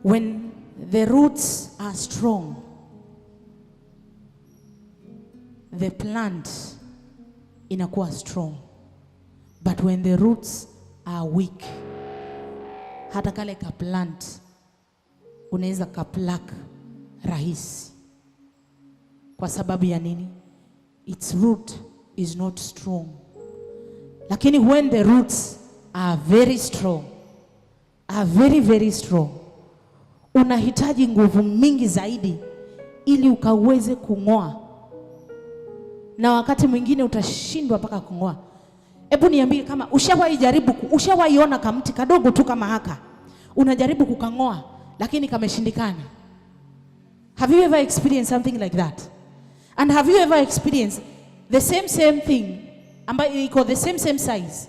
When the roots are strong, the plant inakuwa strong. But when the roots are weak, hata kale ka plant unaweza ka pluck rahisi. Kwa sababu ya nini? Its root is not strong. Lakini when the roots are very strong, are very very strong, unahitaji nguvu mingi zaidi ili ukaweze kung'oa. Na wakati mwingine utashindwa mpaka kung'oa. Hebu niambie kama ushawahi ona kamti kadogo tu kama haka, unajaribu kukang'oa lakini kameshindikana. Have you ever experienced something like that? And have you ever experienced the same thing ambayo iko the same size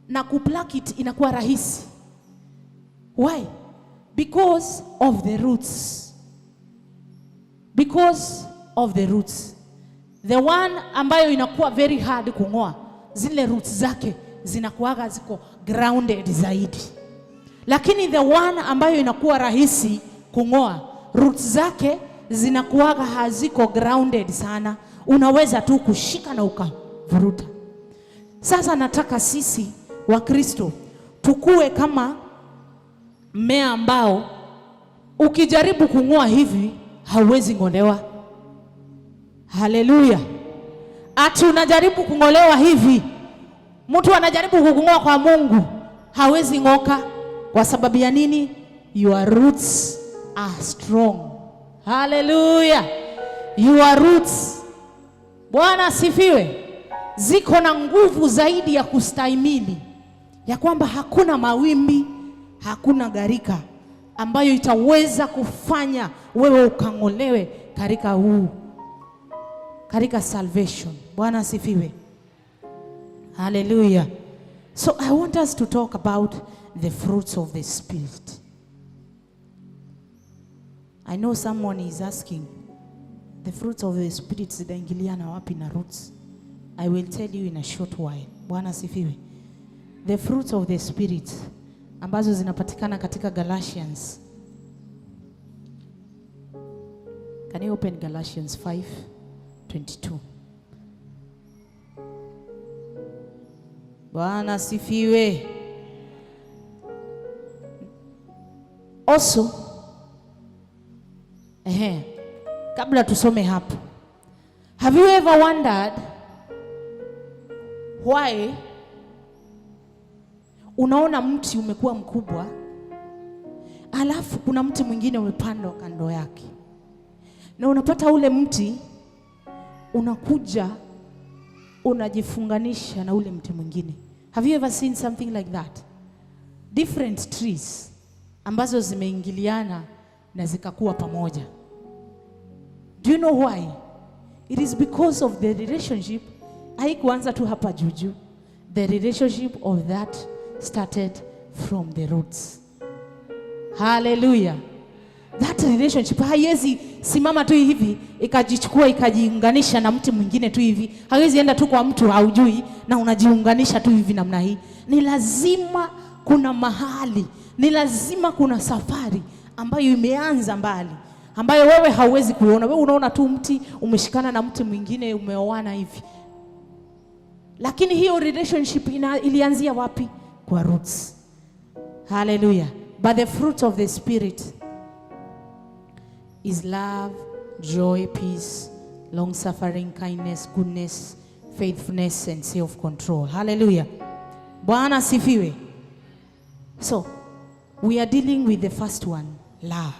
na kupluck it inakuwa rahisi? Why? Because of the roots. Because of the roots. The one ambayo inakuwa very hard kung'oa, zile roots zake zinakuwaga ziko grounded zaidi. Lakini the one ambayo inakuwa rahisi kung'oa, roots zake zinakuwaga haziko grounded sana. Unaweza tu kushika na ukavuruta. Sasa nataka sisi wa Kristo tukue kama mmea ambao ukijaribu kung'oa hivi hauwezi ng'olewa. Haleluya. Ati unajaribu kung'olewa hivi, mtu anajaribu kung'oa kwa Mungu hawezi ng'oka. Kwa sababu ya nini? Your roots are strong. Haleluya. Your roots, Bwana asifiwe, ziko na nguvu zaidi ya kustahimili, ya kwamba hakuna mawimbi, hakuna gharika ambayo itaweza kufanya wewe ukang'olewe katika salvation. Bwana asifiwe. Hallelujah. So I want us to talk about the fruits of the Spirit. I know someone is asking, the fruits of the Spirit zinaingiliana wapi na roots? I will tell you in a short while. Bwana asifiwe. The fruits of the Spirit ambazo zinapatikana katika Galatians. Can you open Galatians 5:22? Bwana asifiwe. Also, kabla tusome hapo, have you ever wondered why unaona mti umekuwa mkubwa alafu kuna mti mwingine umepandwa kando yake, na unapata ule mti unakuja unajifunganisha na ule mti mwingine? Have you ever seen something like that? Different trees ambazo zimeingiliana na zikakuwa pamoja. Do you know why? It is because of the relationship. Haikuanza tu hapa juju. The relationship of that started from the roots. Hallelujah. That relationship haiwezi simama tu hivi ikajichukua ikajiunganisha na mtu mwingine tu hivi. Haiwezi enda tu kwa mtu haujui na unajiunganisha tu hivi namna hii. Ni lazima kuna mahali, ni lazima kuna safari ambayo imeanza mbali, ambayo wewe hauwezi kuona. Wewe unaona tu mti umeshikana na mti mwingine umeoana hivi. Lakini hiyo relationship ilianzia wapi? Kwa roots. Hallelujah. But the fruit of the Spirit is love, joy, peace, long-suffering, kindness, goodness, faithfulness, and self-control. Hallelujah. Bwana asifiwe. So, we are dealing with the first one, love.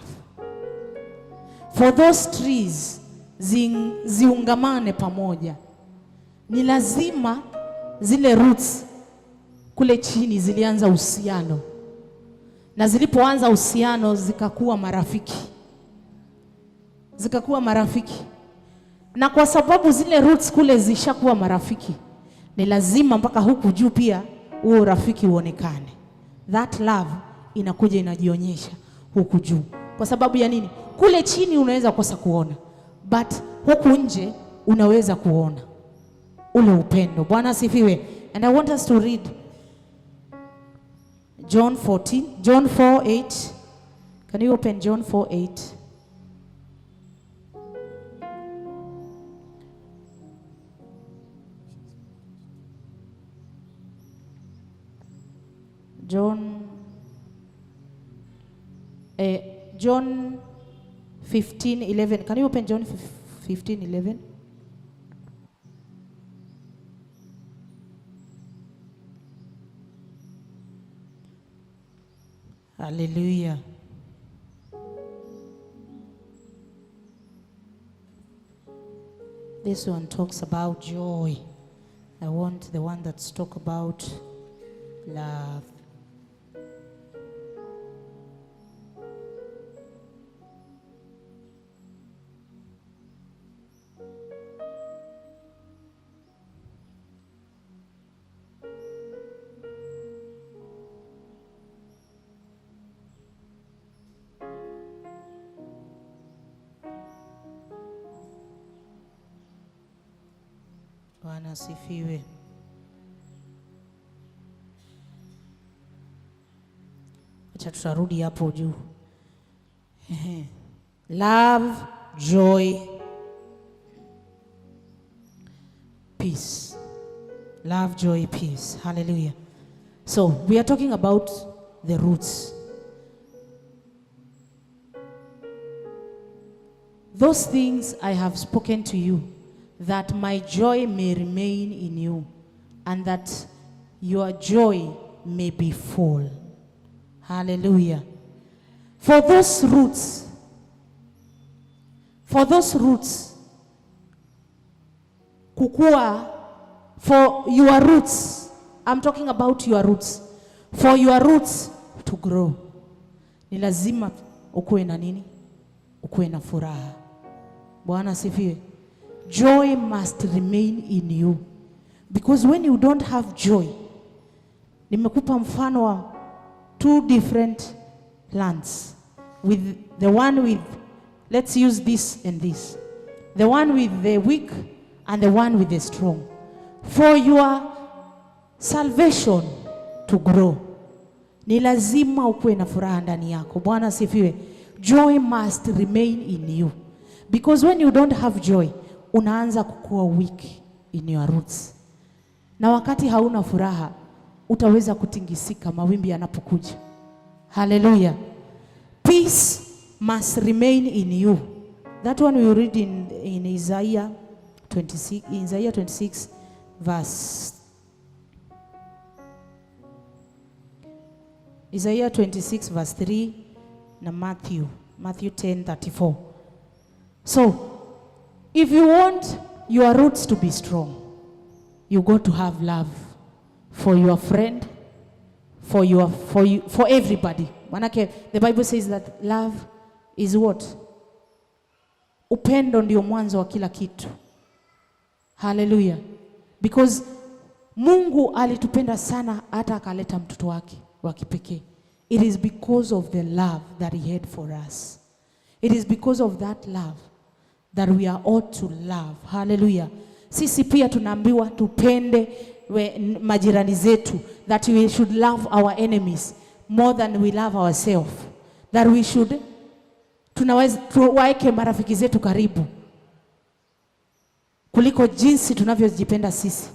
For those trees ziungamane pamoja, ni lazima zile roots kule chini zilianza uhusiano, na zilipoanza uhusiano zikakuwa marafiki. Na kwa sababu zile roots kule zishakuwa marafiki, ni lazima mpaka huku juu pia huo rafiki uonekane. That love inakuja inajionyesha huku juu. Kwa sababu ya nini? Kule chini unaweza kosa kuona, but huku nje unaweza kuona ule upendo. Bwana asifiwe. And I want us to read John 4:8. Can you open John 4:8? John 15:11. Can you open John 15:11? Hallelujah. This one talks about joy. I want the one that's talk about love. Bwana asifiwe. Acha tutarudi hapo juu. Love, joy, peace. Love, joy, peace. Hallelujah. So we are talking about the roots. Those things I have spoken to you, that my joy may remain in you, and that your joy may be full. Hallelujah. For those roots, kukua, for your roots, I'm talking about your roots. For your roots to grow, ni lazima ukuwe na nini? Ukuwe na furaha. Bwana asifiwe. Joy must remain in you, because when you don't have joy, nimekupa mfano wa two different plants, with the one with, let's use this and this, the one with the weak and the one with the strong. For your salvation to grow, ni lazima ukuwe na furaha ndani yako. Bwana asifiwe. Joy must remain in you, because when you don't have joy, unaanza kukua weak in your roots, na wakati hauna furaha utaweza kutingisika mawimbi yanapokuja. Hallelujah. Peace must remain in you. That one we read in Isaiah 26 verse Isaiah 26 verse 3 na Matthew 10:34. So if you want your roots to be strong, you got to have love for your friend, for everybody. Manake the Bible says that love is what? Upendo ndio mwanzo wa kila kitu. Hallelujah. Because Mungu alitupenda sana hata akaleta mtoto wake wa kipekee. It is because of the love that he had for us. It is because of that love that we are ought to love. Hallelujah. Sisi pia tunaambiwa tupende majirani zetu, that we should love our enemies more than we love ourselves. That we should, tuwaeke marafiki zetu karibu kuliko jinsi tunavyojipenda sisi.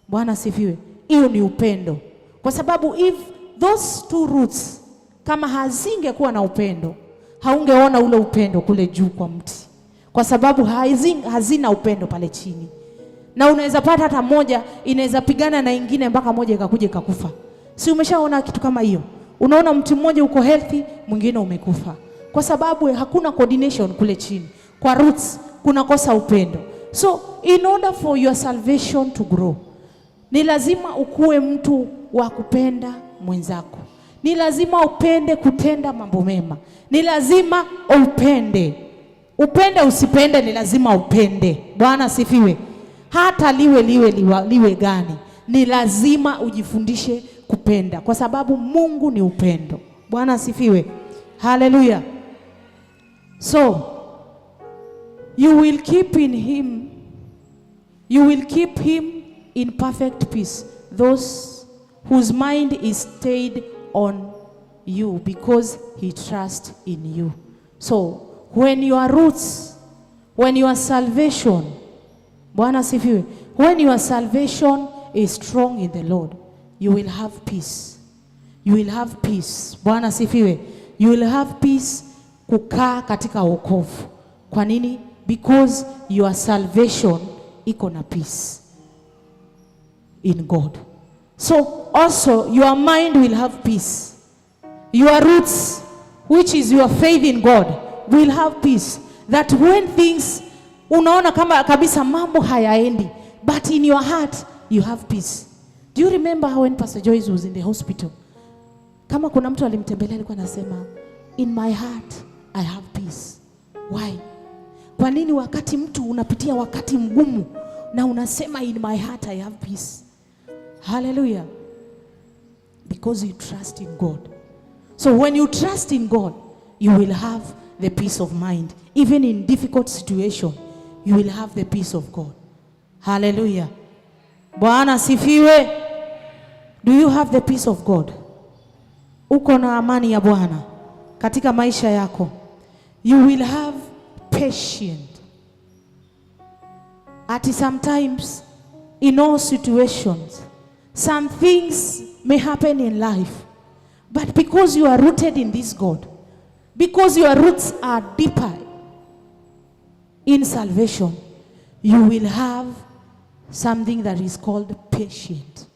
Bwana sifiwe. Hiyo ni upendo. Kwa sababu if those two roots kama hazingekuwa na upendo, haungeona ule upendo kule juu kwa mti, kwa sababu hazina upendo pale chini. Na unaweza pata hata moja inaweza pigana na ingine mpaka moja ikakuja ikakufa. Si umeshaona kitu kama hiyo? Unaona mti mmoja uko healthy, mwingine umekufa, kwa sababu hakuna coordination kule chini. Kwa roots kuna kosa upendo. So in order for your salvation to grow, ni lazima ukuwe mtu wa kupenda mwenzako. Ni lazima upende kutenda mambo mema. Ni lazima upende. Upende usipende, ni lazima upende. Bwana sifiwe. Hata liwe gani, ni lazima ujifundishe kupenda, kwa sababu Mungu ni upendo. Bwana sifiwe. Hallelujah. So you will keep him in perfect peace, those whose mind is stayed on you because he trusts in you. So when your roots, when your salvation, Bwana sifiwe, when your salvation is strong in the Lord, you will have peace. You will have peace. Bwana sifiwe. You will have peace kukaa katika wokovu. Kwa nini? Because your salvation iko na peace in God. So also your mind will have peace. Your roots, which is your faith in God, will have peace. That when things, unaona kama kabisa mambo hayaendi, but in your heart you have peace. Do you remember how when Pastor Joyce was in the hospital? Kama kuna mtu alimtembelea alikuwa anasema, in my heart I have peace. Why? Kwa nini wakati mtu unapitia wakati mgumu na unasema in my heart I have peace? Hallelujah. Because you trust in God. So when you trust in God, you will have the peace of mind. Even in difficult situation, you will have the peace of God. Hallelujah. Bwana sifiwe. Do you have the peace of God? Uko na amani ya Bwana katika maisha yako? You will have patience. At sometimes, in all situations, some things may happen in life, but because you are rooted in this God, because your roots are deeper in salvation, you will have something that is called patience.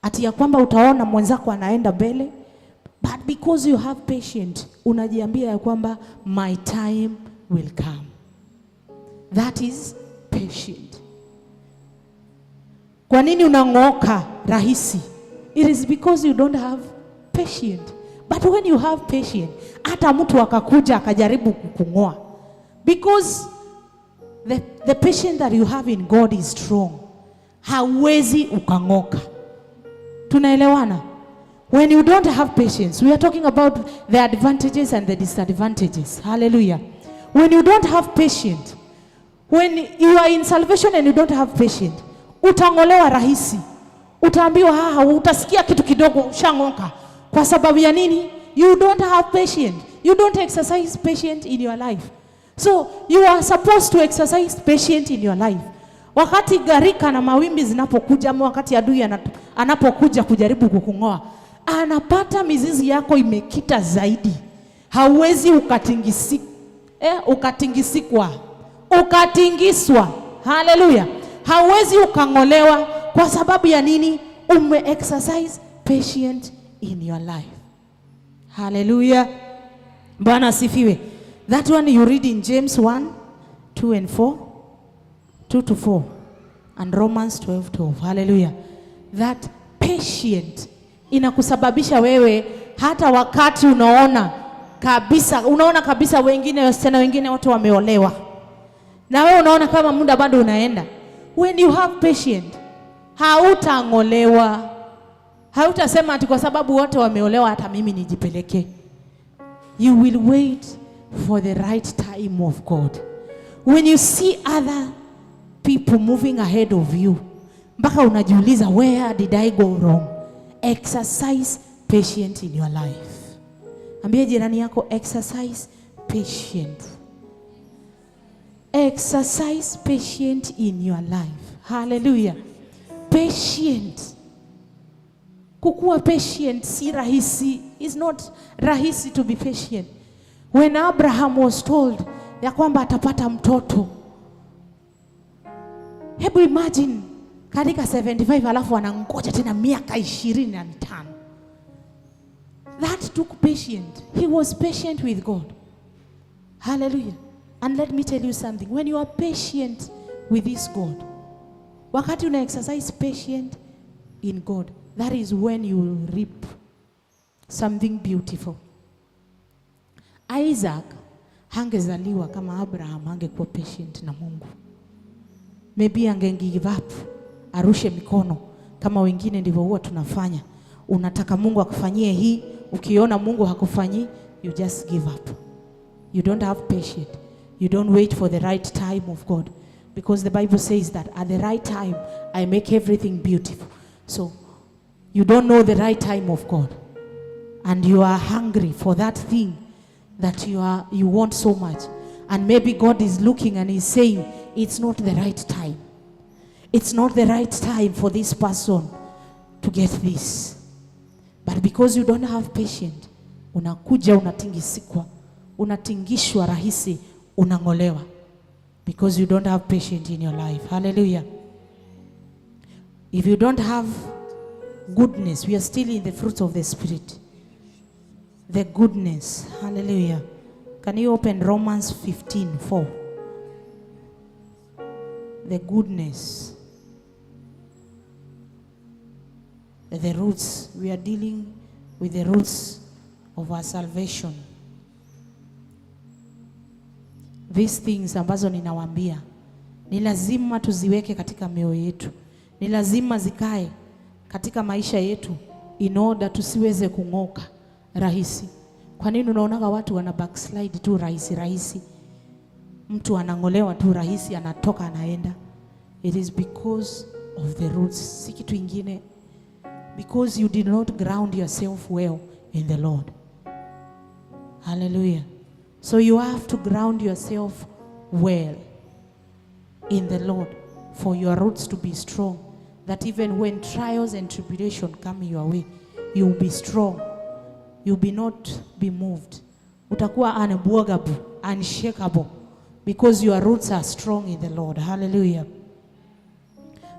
Ati ya kwamba utaona mwenzako anaenda mbele, but because you have patience, unajiambia ya kwamba my time will come. That is patient. Kwa nini unang'oka rahisi? It is because you don't have patience. But when you have patience, hata mtu akakuja akajaribu kukung'oa, because the patience that you have in God is strong, hauwezi ukang'oka. Tunaelewana? When you don't have patience, we are talking about the advantages and the disadvantages. Hallelujah. When you don't have patience, when you are in salvation and you don't have patience, utang'olewa rahisi. Utaambiwa utasikia kitu kidogo ushang'oka. Kwa sababu ya nini? You don't have patience. You don't exercise patience in your life. So you are supposed to exercise patience in your life. Wakati gharika na mawimbi zinapokuja, ama wakati adui anapokuja kujaribu kukung'oa, anapata mizizi yako imekita zaidi. Hauwezi ukatingiswa. Hallelujah. Hauwezi ukang'olewa. Kwa sababu ya nini? Exercise patience in your life. Hallelujah. Bwana sifiwe. That one you read in James 1:2-4, 2-4, and Romans 12:12. Hallelujah. That patient inakusababisha wewe hata wakati unaona kabisa wengine wasichana wengine watu wameolewa, na wewe unaona kama muda bado unaenda. When you have patience, hautang'olewa. Hautasema ati kwa sababu wote wameolewa hata mimi nijipeleke. You will wait for the right time of God. When you see other people moving ahead of you, mpaka unajiuliza, where did I go wrong? Exercise patience in your life. Ambie jirani yako, exercise patience. Exercise patience in your life. Hallelujah. Patient. Kukuwa patient si rahisi. It's not rahisi to be patient. When Abraham was told ya kwamba atapata mtoto, hebu imagine katika 75 alafu anangoja tena miaka 25. That took patience. He was patient with God. Hallelujah. And let me tell you something. When you are patient with this God, wakati una exercise patience in God, that is when you will reap something beautiful. Isaac hangezaliwa kama Abraham hangekuwa patient na Mungu. Maybe give up, arushe mikono kama wengine ndivyo huwa tunafanya. Unataka Mungu akufanyie hii, ukiona Mungu hakufanyi, you just give up. You don't have patience. You don't wait for the right time of God, because the Bible says that at the right time I make everything beautiful. So you don't know the right time of God. and you are hungry for that thing that you want so much, and maybe God is looking and He's saying, it's not the right time. It's not the right time for this person to get this. But because you don't have patience, unakuja unatingishwa rahisi, unangolewa. Because you don't have patience in your life. Hallelujah. If you don't have goodness, we are still in the fruits of the Spirit. The goodness. Hallelujah. Can you open Romans 15:4? The goodness. The roots. We are dealing with the roots of our salvation. These things ambazo ninawaambia ni lazima tuziweke katika mioyo yetu. Ni lazima zikae katika maisha yetu in order tusiweze kung'oka rahisi. Kwa nini unaonaga watu wana backslide tu rahisi? Mtu anangolewa tu rahisi, anatoka anaenda. It is because of the roots. Si kitu ingine. Because you did not ground yourself well in the Lord. Hallelujah. So you have to ground yourself well in the Lord for your roots to be strong. That even when trials and tribulation come your way, you will be strong. You will not be moved. Utakuwa unshakable because your roots are strong in the Lord. Hallelujah.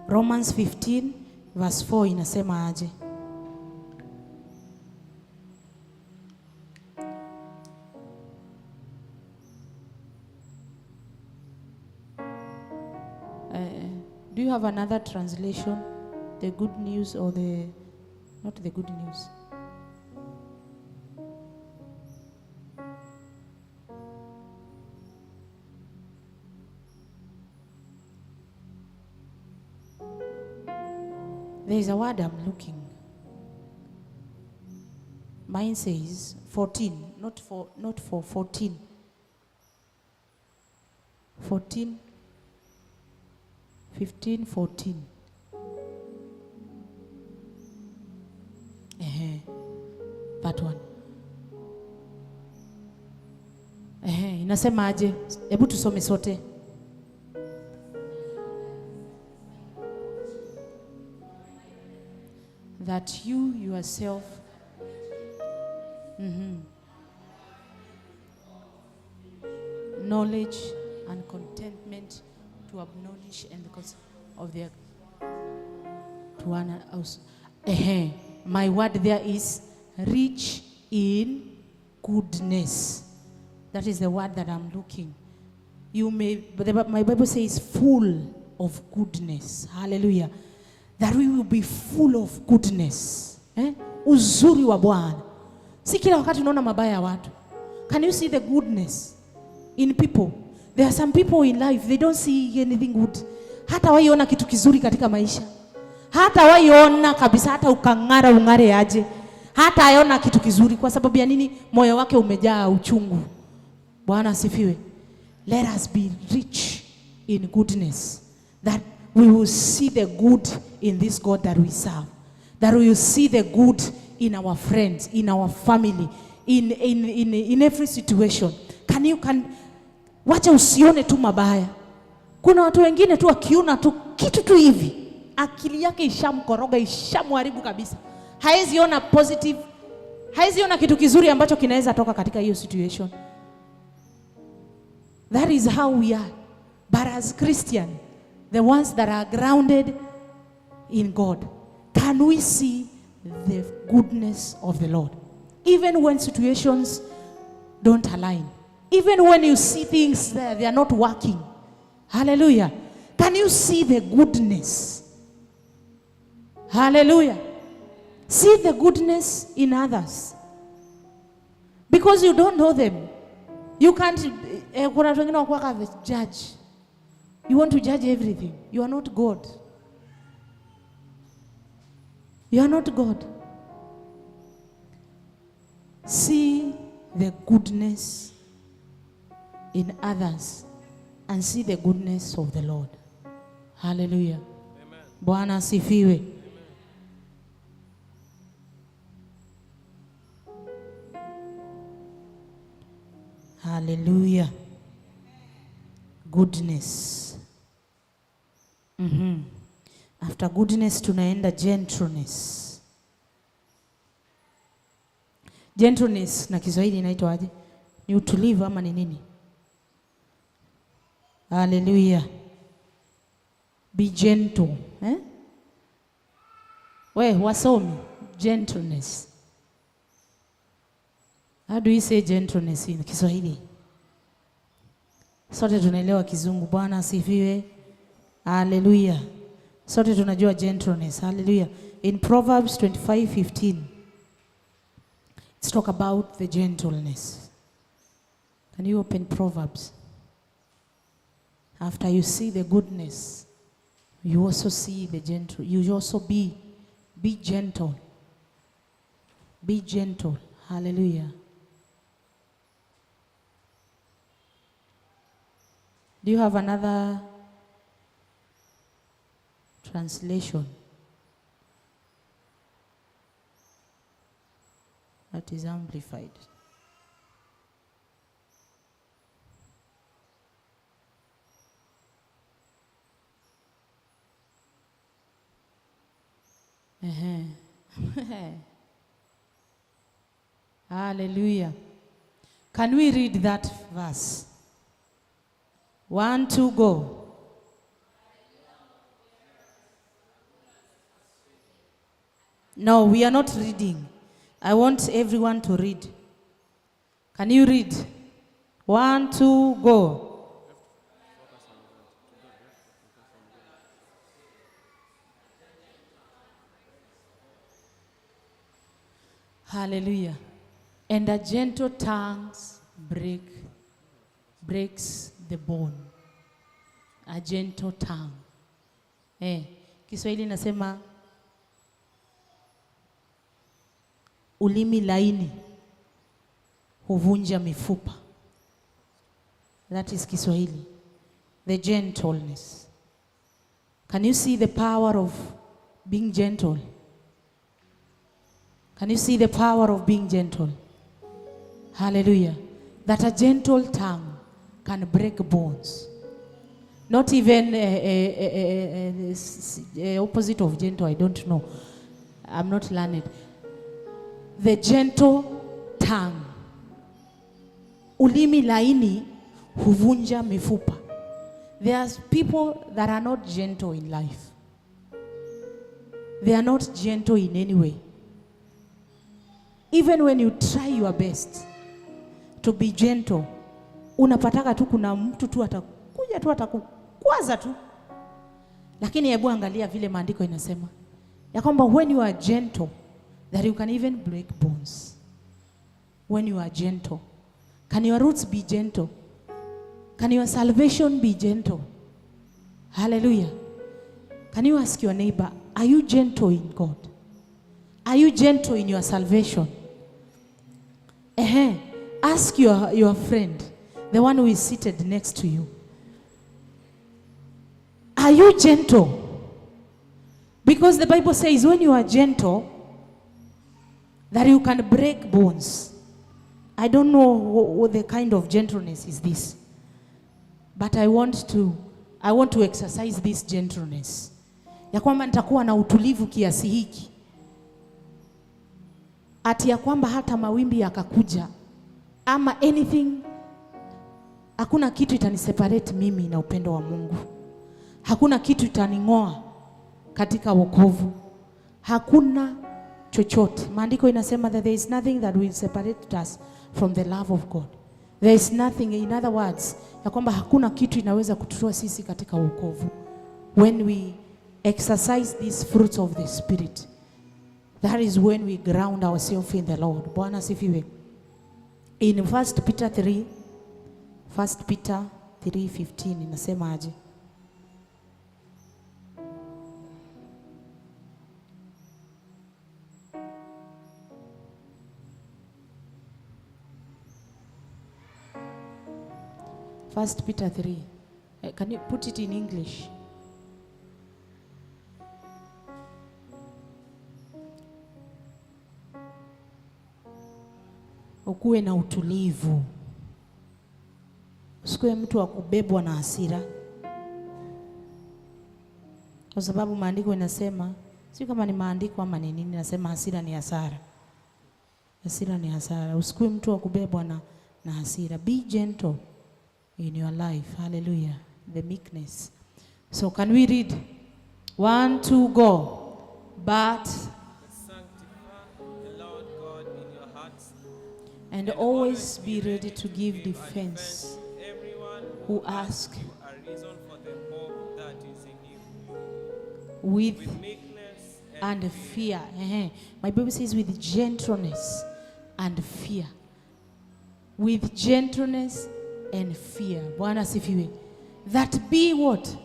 Romans 15 verse 4 inasema aje? Do you have another translation? The good news or not the good news? There is a word I'm looking. Mine says 14, not for 14. 14. 15:14. That one. Inasema aje? Hebu tusome sote. That you yourself knowledge and contentment to acknowledge and because of their to one else. My word there is rich in goodness. That is the word that I'm looking. My Bible says full of goodness. Hallelujah. That we will be full of goodness. Uzuri wa Bwana. Si kila wakati unaona mabaya ya watu. Can you see the goodness in people? There are some people in life, they don't see anything good. Hata waiona kitu kizuri katika maisha. Hata waiona kabisa, hata ukang'ara ung'are aje. Hata aiona kitu kizuri. Kwa sababu ya nini? Moyo wake umejaa uchungu. Bwana asifiwe. Let us be rich in goodness. That we will see the good in this God that we serve. That we will see the good in our friends, in our family, in every situation. Wacha usione tu mabaya. Kuna watu wengine tu akiona tu kitu tu hivi, akili yake ishamkoroga, ishamharibu kabisa. Haezi ona positive, haezi ona kitu kizuri ambacho kinaweza toka katika hiyo situation. That is how we are. But as Christian, the ones that are grounded in God, can we see the goodness of the Lord? Even when situations don't align. Even when you see things that they are not working. Hallelujah. Can you see the goodness? Hallelujah. See the goodness in others. Because you don't know them. You can't judge. You want to judge everything. You are not God. You are not God. See the goodness in others and see the goodness of the Lord. Hallelujah. Amen. Bwana asifiwe. Hallelujah. Goodness. After goodness tunaenda gentleness. Gentleness na Kiswahili inaitwa aje? Ni utulivu ama ni nini? Hallelujah. Be gentle. Wasomi. Gentleness. How do you say gentleness in Kiswahili? Sote tunaelewa Kizungu. Bwana asifiwe. Hallelujah. Sote tunajua gentleness. Hallelujah. In Proverbs 25:15, let's talk about the gentleness. Can you open Proverbs? After you see the goodness, you also see the gentle. You also be gentle. Be gentle. Hallelujah. Do you have another translation that is amplified? Hallelujah. Can we read that verse? 1, 2, go. No, we are not reading. I want everyone to read. Can you read? 1, 2, go. Hallelujah. And a gentle tongue breaks the bone. A gentle tongue. Kiswahili nasema ulimi laini huvunja mifupa. That is Kiswahili. The gentleness. Can you see the power of being gentle? Can you see the power of being gentle? Hallelujah. That a gentle tongue can break bones. Not even opposite of gentle, I don't know. I'm not learned. The gentle tongue. Ulimi laini huvunja mifupa. There are people that are not gentle in life. They are not gentle in any way. Even when you try your best to be gentle, unapataka tu kuna mtu tu atakuja tu atakukwaza tu. Lakini hebu angalia vile maandiko inasema ya kwamba when you are gentle, that you can even break bones. When you are gentle, can your roots be gentle? Can your salvation be gentle? Hallelujah. Can you ask your neighbor, are you gentle in God? Are you gentle in your salvation? Ask your friend, the one who is seated next to you. Are you gentle? Because the Bible says when you are gentle, that you can break bones. I don't know what the kind of gentleness is this. But I want to exercise this gentleness. Ya kwamba nitakuwa na utulivu kiasi hiki. Ati ya kwamba hata mawimbi yakakuja ama anything, hakuna kitu itaniseparate mimi na upendo wa Mungu. Hakuna kitu itaning'oa katika wokovu. Hakuna chochote. Maandiko inasema that there is nothing that will separate us from the love of God. There is nothing, in other words, ya kwamba hakuna kitu inaweza kututoa sisi katika wokovu. When we exercise these fruits of the Spirit, that is when we ground ourselves in the Lord. Bwana sifiwe. In 1 Peter 3:15 inasema aje? First Peter 3. Can you put it in English? Ukuwe na utulivu. Usikue mtu wa kubebwa na hasira, kwa sababu maandiko inasema, si kama ni maandiko ama ni nini, nasema hasira ni hasara. Hasira ni hasara. Usikue mtu wa kubebwa na hasira. Be gentle in your life. Hallelujah. The meekness. So can we read? 1, 2, go. But and always be ready to give defense who ask a reason for the hope that is in you, with meekness and fear. My Bible says with gentleness and fear. With gentleness and fear. Bwana sifiwe. That be what?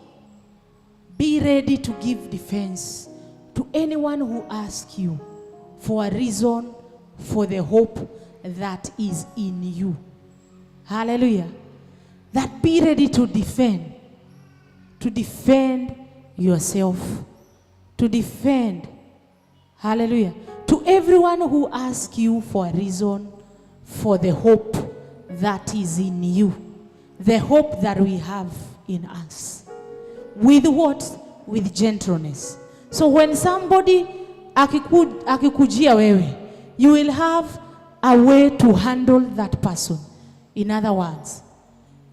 Be ready to give defense to anyone who asks you for a reason for the hope that is in you. Hallelujah. That be ready to defend yourself, to defend. Hallelujah. To everyone who asks you for a reason for the hope that is in you, the hope that we have in us. With what? With gentleness. So when somebody akikujia wewe, you will have a way to handle that person. In other words,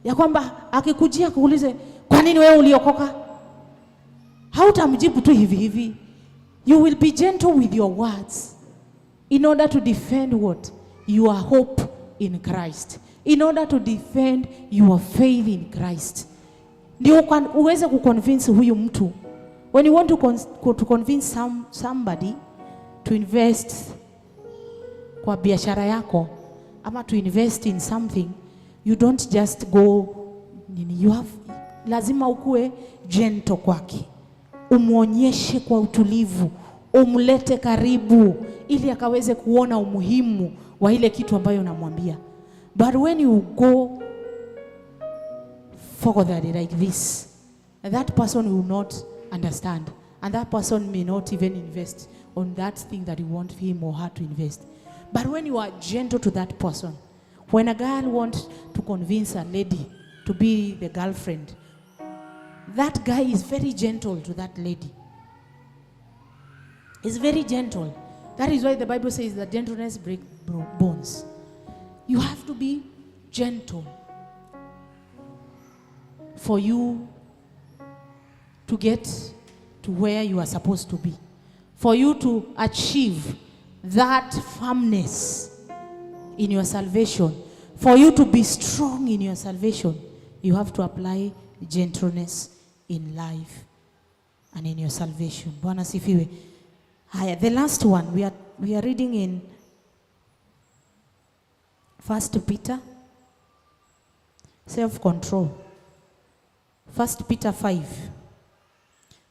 ya kwamba akikujia kuulize kwa nini wewe uliokoka, hautamjibu tu hivi hivi. You will be gentle with your words in order to defend what? Your hope in Christ. In order to defend your faith in Christ. Ndio uweze kuconvince huyu mtu. When you want to convince somebody to invest kwa biashara yako ama to invest in something, you don't just go nini, you have, lazima ukue gentle kwake, umuonyeshe kwa utulivu, umlete karibu ili akaweze kuona umuhimu wa ile kitu ambayo unamwambia. But when you go further like this, that person will not understand, and that person may not even invest on that thing that you want him or her to invest. But when you are gentle to that person, when a girl wants to convince a lady to be the girlfriend, that guy is very gentle to that lady. He's very gentle. That is why the Bible says that gentleness breaks bones. You have to be gentle for you to get to where you are supposed to be, for you to achieve that firmness in your salvation, for you to be strong in your salvation. You have to apply gentleness in life and in your salvation. Bwana sifiwe. Haya, the last one we are reading in 1 Peter, self-control. 1 Peter 5.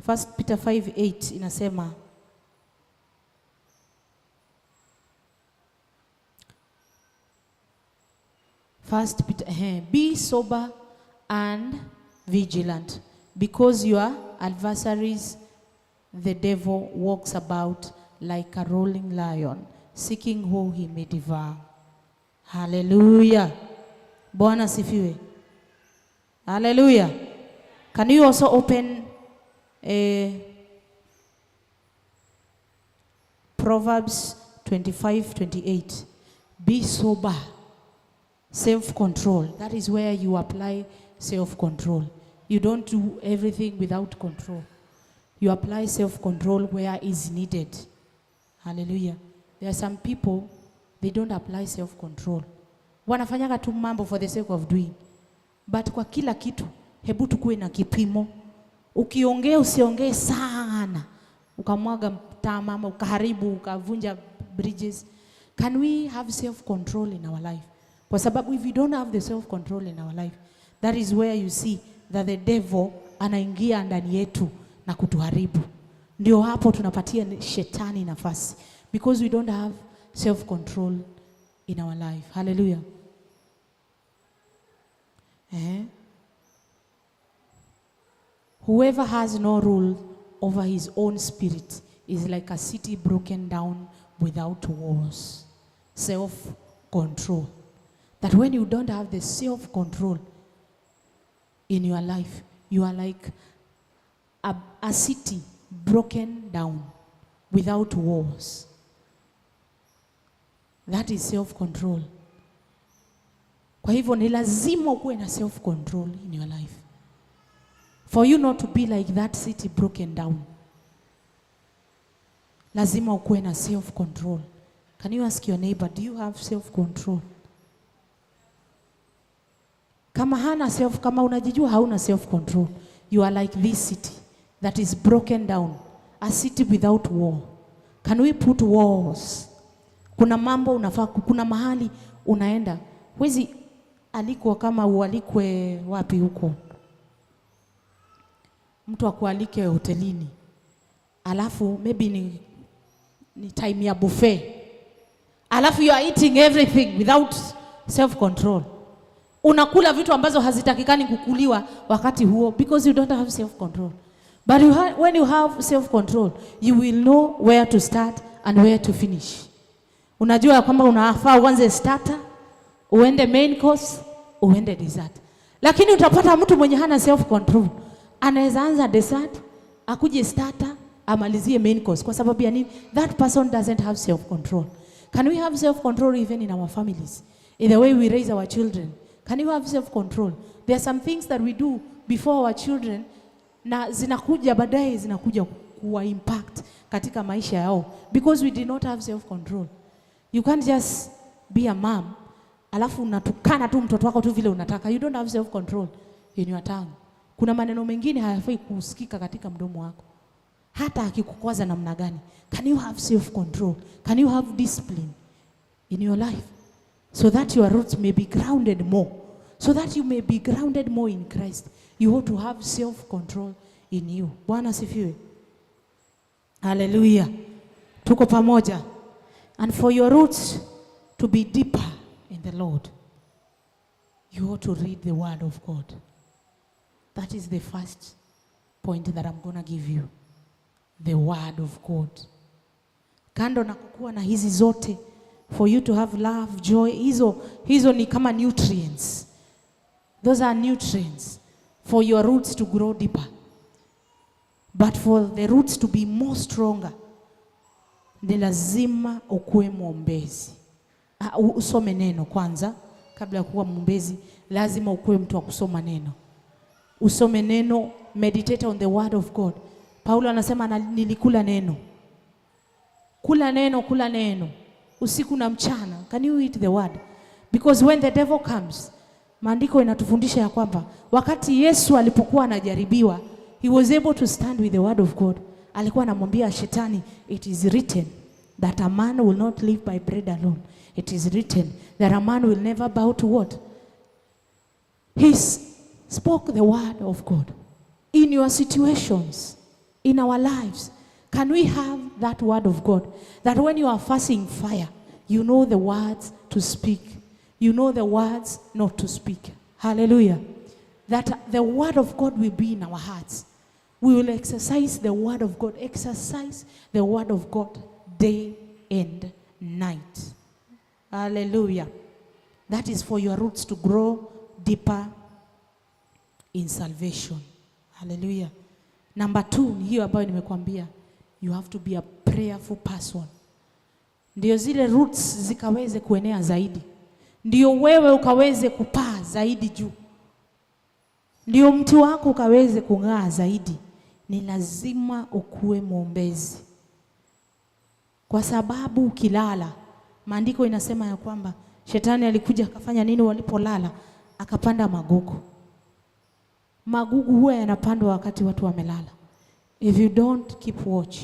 1 Peter 5:8 inasema, First Peter, be sober and vigilant, because your adversaries, the devil, walks about like a rolling lion, seeking who he may devour. Hallelujah. Bwana sifiwe. Hallelujah. Can you also open Proverbs 25:28? Be sober. Self-control. That is where you apply self-control. You don't do everything without control. You apply self-control where is needed. Hallelujah. There are some people, they don't apply self-control. Wanafanyaga tu mambo for the sake of doing. But kwa kila kitu, hebu tukue na kipimo. Ukiongea usiongee sana. Ukamwaga mtama ama ukaharibu, ukavunja bridges. Can we have self-control in our life? Kwa sababu if we don't have the self-control in our life, that is where you see that the devil anaingia ndani yetu na kutuharibu. Ndio hapo tunapatia shetani nafasi, because we don't have self-control in our life. Hallelujah. Whoever has no rule over his own spirit is like a city broken down without walls. Self-control. That when you don't have the self-control, in your life. You are like a city broken down without walls. That is self-control. Kwa hivyo ni lazima ukuwe na self-control in your life. For you not to be like that city broken down, lazima ukuwe na self-control. Can you ask your neighbor, do you have self-control? Kama unajijua hauna self-control, you are like this city that is broken down, a city without wall. Can we put walls? Kuna mambo unafaa, kuna mahali unaenda, wezi alikwa kama ualikwe wapi huko, mtu akualike hotelini, alafu maybe ni time ya buffet, alafu you are eating everything without self-control. Unakula vitu ambazo hazitakikani kukuliwa wakati huo because you don't have self-control. But when you have self-control, you will know where to start and where to finish. Unajua kwamba unafaa uanze starter, uende main course, uende dessert. Lakini utapata mtu mwenye hana self-control, anaweza anza dessert, akuje starter, amalizie main course. Kwa sababu ya nini? That person doesn't have self-control. Can we have self-control even in our families? In the way we raise our children? Can you have self-control? There are some things that we do before our children na zinakuja baadaye zinakuja kuwa impact katika maisha yao because we did not have self-control. You can't just be a mom alafu unatukana tu mtoto wako tu vile unataka. You don't have self-control in your tongue. Kuna maneno mengine hayafai kusikika katika mdomo wako hata akikukwaza namna gani. Can you have self-control? Can you have discipline in your life so that your roots may be grounded more, so that you may be grounded more in Christ? You ought to have self-control in you. Bwana sifiwe. Hallelujah. Tuko pamoja. And for your roots to be deeper in the Lord, you ought to read the word of God. That is the first point that I'm going to give you. The word of God. Kando na kukua na hizi zote, for you to have love, joy, hizo ni kama nutrients. Those are nutrients for your roots to grow deeper. But for the roots to be more stronger, ni lazima ukuwe mwombezi. Usome neno kwanza kabla ya kuwa mwombezi. Lazima ukuwe mtu wa kusoma neno. Usome neno, meditate on the word of God. Paulo anasema nilikula neno. Kula neno usiku na mchana. Can you eat the word? Because when the devil comes, maandiko inatufundisha ya kwamba wakati Yesu alipokuwa anajaribiwa, he was able to stand with the word of God. Alikuwa anamwambia shetani, it is written that a man will not live by bread alone. It is written that a man will never bow to what? He spoke the word of God in your situations, in our lives. Can we have that word of God? That when you are facing fire, you know the words to speak. You know the words not to speak. Hallelujah. That the word of God will be in our hearts. We will exercise the word of God. Exercise the word of God day and night. Hallelujah. That is for your roots to grow deeper in salvation. Hallelujah. Number 2 ni hiyo ambayo nimekuambia. You have to be a prayerful person. Ndio zile roots zikaweze kuenea zaidi. Ndio wewe ukaweze kupaa zaidi juu. Ndio mti wako ukaweze kung'aa zaidi. Ni lazima ukuwe mwombezi. Kwa sababu ukilala, maandiko inasema ya kwamba shetani alikuja akafanya nini walipolala? Akapanda magugu. Magugu huwa yanapandwa wakati watu wamelala. If you don't keep watch.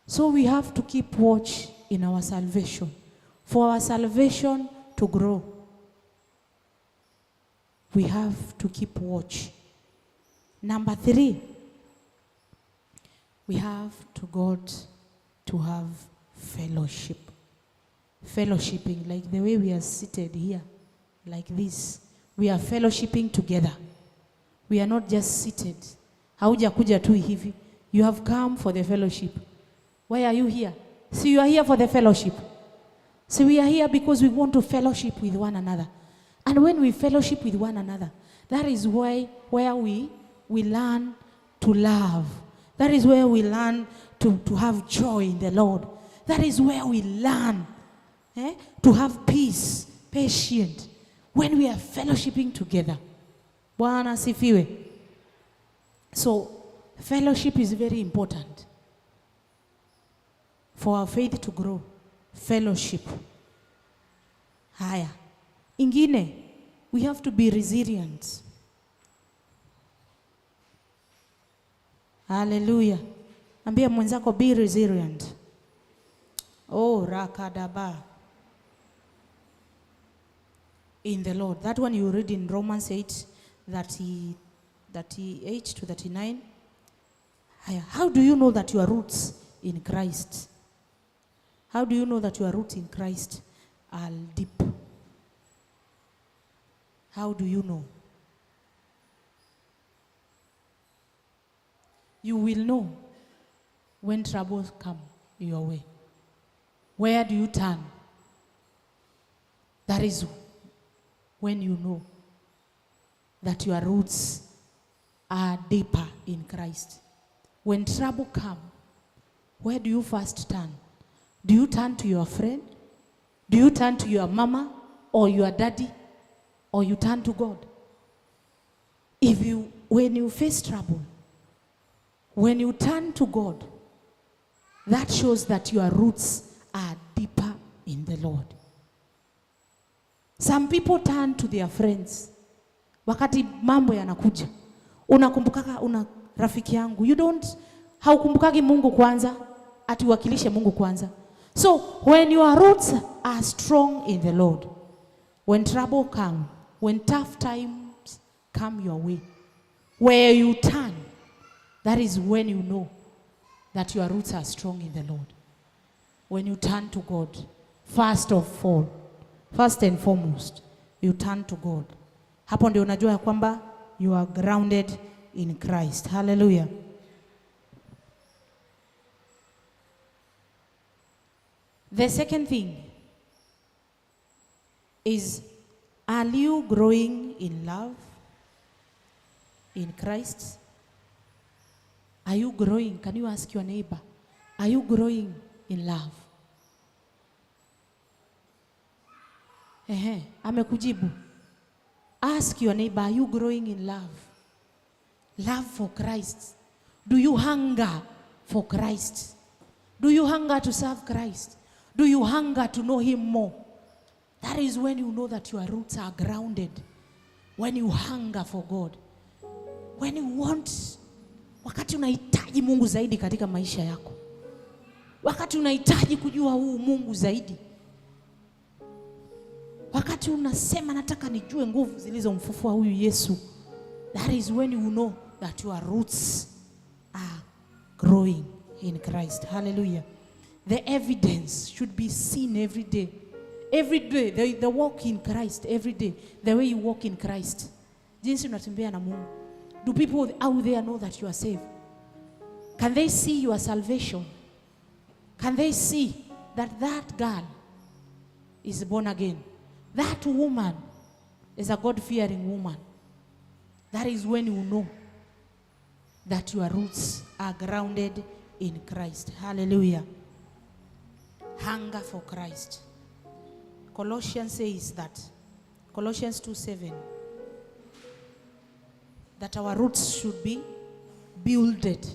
So we have to keep watch in our salvation. For our salvation to grow, we have to keep watch. Number 3, we have to have fellowship. Fellowshipping, like the way we are seated here, like this. We are fellowshipping together. We are not just seated. Hauja kuja tu hivi. You have come for the fellowship. Why are you here? See, you are here for the fellowship. So we are here because we want to fellowship with one another. And when we fellowship with one another, that is where we learn to love. That is where we learn to have joy in the Lord. That is where we learn to have peace, patience, when we are fellowshipping together. Bwana asifiwe. So, fellowship is very important for our faith to grow. Fellowship. Haya. Ingine, we have to be resilient. Hallelujah. Ambia mwenzako, be resilient. Oh, rakadaba. In the Lord. That one you read in Romans 8:38 to 39. How do you know that your roots in Christ? How do you know that your roots in Christ are deep? How do you know? You will know when troubles come your way. Where do you turn? That is when you know that your roots are deeper in Christ. When trouble comes, where do you first turn? Do you turn to your friend? Do you turn to your mama or your daddy? Or you turn to God? When you face trouble, when you turn to God, that shows that your roots are deeper in the Lord. Some people turn to their friends. Wakati mambo yanakuja, una rafiki yangu, haukumbukagi Mungu kwanza, ati wakilishe Mungu kwanza. So when your roots are strong in the Lord, when trouble comes, when tough times come your way, where you turn, that is when you know that your roots are strong in the Lord. When you turn to God, first and foremost, you turn to God. Hapo ndio unajua kwamba you are grounded in Christ. Hallelujah. The second thing is, are you growing in love in Christ? Are you growing? Can you ask your neighbor, are you growing in love? Amekujibu. Ask your neighbor, are you growing in love? Love for Christ. Do you hunger for Christ? Do you hunger to serve Christ? Do you hunger to know Him more? That is when you know that your roots are grounded. When you hunger for God. When you want, wakati unahitaji Mungu zaidi katika maisha yako. Wakati unahitaji kujua huu Mungu zaidi. Wakati unasema nataka nijue nguvu zilizomfufua huyu Yesu. That is when you know that your roots are growing in Christ. Hallelujah. The evidence should be seen every day. Every day, the walk in Christ, every day, the way you walk in Christ. Jinsi unatembea na Mungu. Do people out there know that you are saved? Can they see your salvation? Can they see that girl is born again? That woman is a God-fearing woman. That is when you know that your roots are grounded in Christ. Hallelujah. Hunger for Christ. Colossians says that, Colossians 2:7, that our roots should be builded.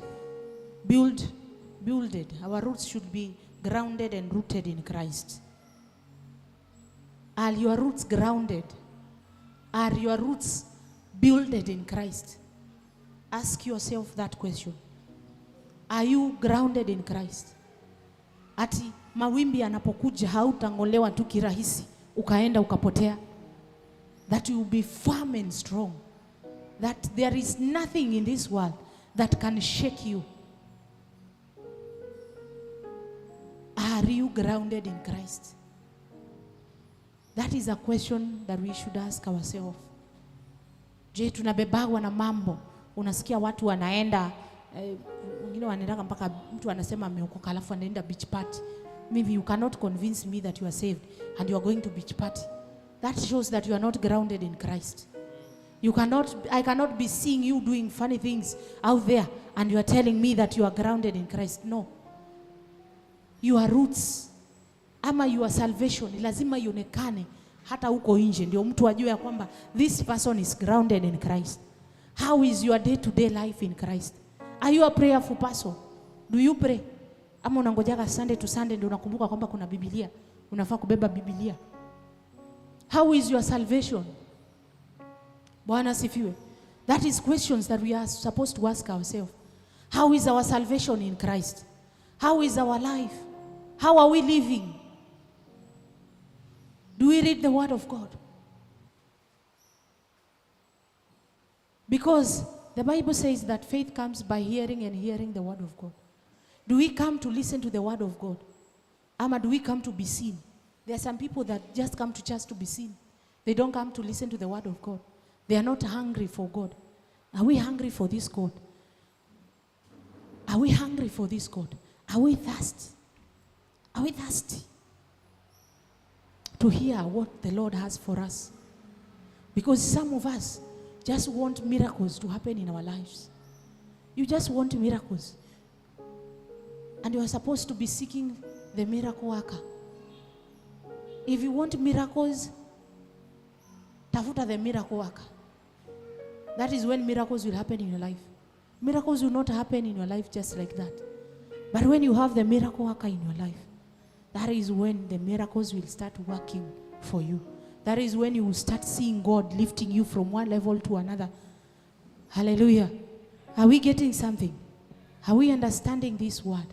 Our roots should be grounded and rooted in Christ. Are your roots grounded? Are your roots builded in Christ? Ask yourself that question. Are you grounded in Christ? Ati mawimbi yanapokuja hautangolewa tu kirahisi ukaenda ukapotea. That you will be firm and strong. That there is nothing in this world that can shake you. Are you grounded in Christ? That is a question that we should ask ourselves. Je, tunabebagwa na mambo? Unasikia watu wanaenda, wengine wanaenda mpaka mtu anasema ameokoka alafu anaenda beach party. Maybe you cannot convince me that you are saved and you are going to beach party. that shows that you are not grounded in Christ. I cannot be seeing you doing funny things out there and you are telling me that you are grounded in Christ. No. Your roots ama your salvation lazima ionekane hata huko nje ndio mtu ajue ya kwamba this person is grounded in Christ. How is your day-to-day life in Christ? Are you a prayerful person? Do you pray? Ama unangojaga Sunday to Sunday ndio unakumbuka kwamba kuna Biblia, unafaa kubeba Biblia? How is your salvation? Bwana sifiwe. That is questions that we are supposed to ask ourselves. How is our salvation in Christ? How is our life? How are we living? Do we read the Word of God? Because the Bible says that faith comes by hearing and hearing the Word of God. Do we come to listen to the Word of God? Ama do we come to be seen? There are some people that just come to church to be seen. They don't come to listen to the Word of God. They are not hungry for God. Are we hungry for this God? Are we hungry for this God? Are we thirsty? Are we thirsty to hear what the Lord has for us? Because some of us just want miracles to happen in our lives. You just want miracles. And you are supposed to be seeking the miracle worker. If you want miracles, tafuta the miracle worker. That is when miracles will happen in your life. Miracles will not happen in your life just like that. But when you have the miracle worker in your life, that is when the miracles will start working for you. That is when you will start seeing God lifting you from one level to another. Hallelujah. Are we getting something? Are we understanding this word?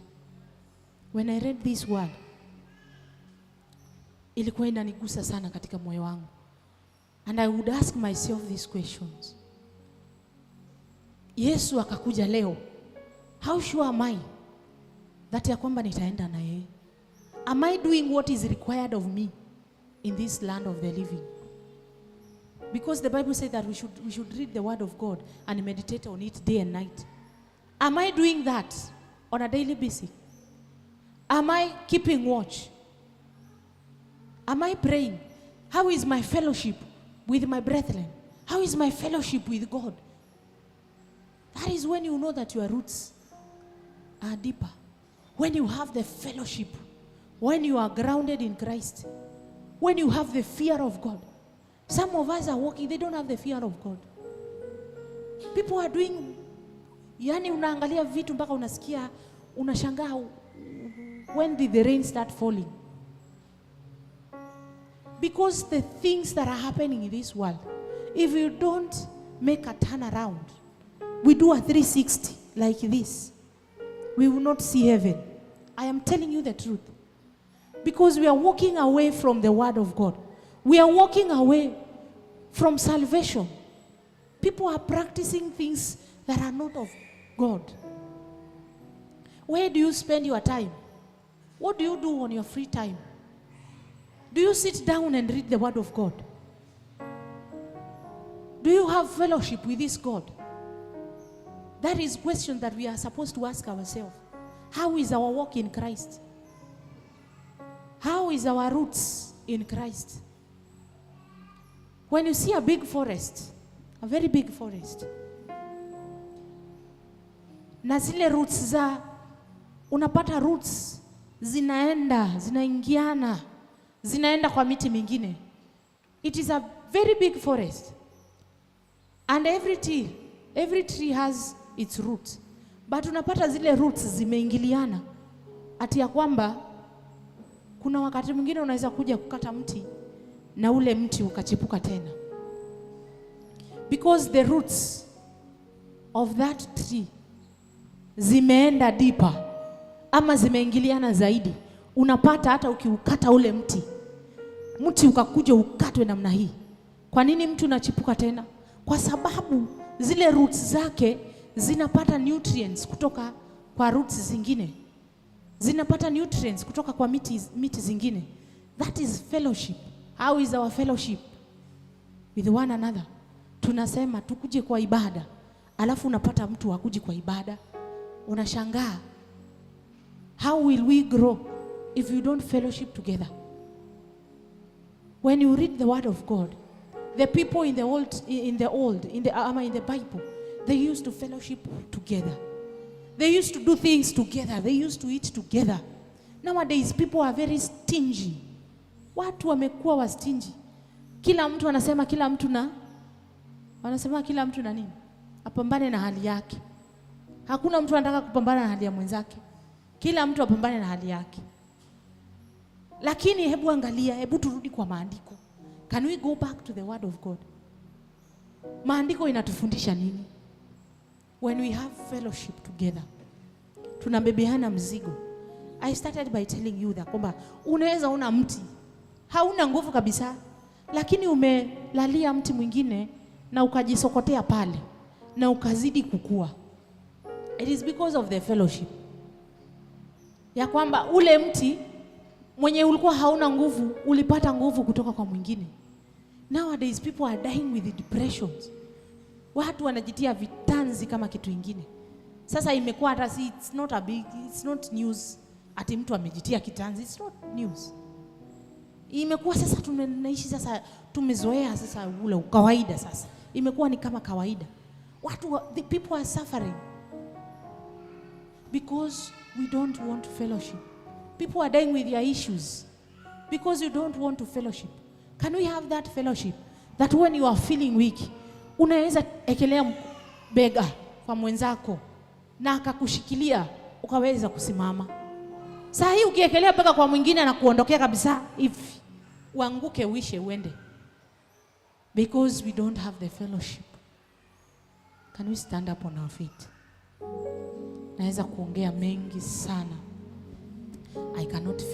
When I read this word, ilikuwa inanigusa sana katika moyo wangu. And I would ask myself these questions. Yesu akakuja leo. How sure am I that ya kwamba nitaenda na yeye? Am I doing what is required of me in this land of the living? Because the Bible says that we should read the Word of God and meditate on it day and night. Am I doing that on a daily basis? Am I keeping watch? Am I praying? How is my fellowship with my brethren? How is my fellowship with God? That is when you know that your roots are deeper. When you have the fellowship, when you are grounded in Christ, when you have the fear of God. Some of us are walking, they don't have the fear of God. People are doing, yani unaangalia vitu mpaka unasikia, unashangaa, when did the rain start falling? Because the things that are happening in this world, if you don't make a turnaround, we do a 360 like this, we will not see heaven. I am telling you the truth. Because we are walking away from the Word of God. We are walking away from salvation. People are practicing things that are not of God. Where do you spend your time? What do you do on your free time? Do you sit down and read the Word of God? Do you have fellowship with this God? That is a question that we are supposed to ask ourselves. How is our walk in Christ? How is our roots in Christ? When you see a big forest, a very big forest, na zile roots za, unapata roots zinaingiana, zinaenda kwa miti mingine. It is a very big forest. And every tree has its roots. But unapata zile roots zimeingiliana. Ati ya kwamba kuna wakati mwingine unaweza kuja kukata mti na ule mti ukachipuka tena. Because the roots of that tree zimeenda deeper ama zimeingiliana zaidi. Unapata hata ukiukata ule mti ukakuja ukatwe namna hii. Kwa nini mti unachipuka tena? Kwa sababu zile roots zake zinapata nutrients kutoka kwa roots zingine. Zinapata nutrients kutoka kwa miti zingine. That is fellowship. How is our fellowship with one another? Tunasema tukuje kwa ibada, alafu unapata mtu hakuji kwa ibada. Unashangaa. How will we grow if you don't fellowship together? When you read the word of God, the people in the Bible, they used to fellowship together. They used to do things together. They used to eat together. Nowadays people are very stingy. Watu wamekuwa wa stingy. Kila mtu anasema kila mtu na nini? Apambane na hali yake. Hakuna mtu anataka kupambana na hali ya mwenzake. Kila mtu apambane na hali yake. Lakini hebu turudi kwa maandiko. Can we go back to the word of God? Maandiko inatufundisha nini? When we have fellowship together, tunabebeana mzigo. I started by telling you that kwamba unaweza una mti, hauna nguvu kabisa, lakini umelalia mti mwingine na ukajisokotea pale na ukazidi kukua. It is because of the fellowship. Ya kwamba ule mti mwenye ulikuwa hauna nguvu, ulipata nguvu kutoka kwa mwingine. Nowadays people are dying with depressions. Watu wanajitia vitanzi kama kitu kingine. Sasa imekuwa hata it's not news ati mtu amejitia kitanzi. It's not news. Imekuwa sasa tunaishi sasa, tumezoea sasa ule kawaida sasa. Imekuwa ni kama kawaida. The people are suffering because we don't want fellowship. People are dying with their issues because you don't want to fellowship. Can we have that fellowship that when you are feeling weak, unaweza ekelea bega kwa mwenzako na akakushikilia ukaweza kusimama? Saa hii ukiekelea bega kwa mwingine na kuondokea kabisa, if uanguke uishe uende, because we don't have the fellowship. Can we stand up on our feet? Naweza kuongea mengi sana. I cannot finish.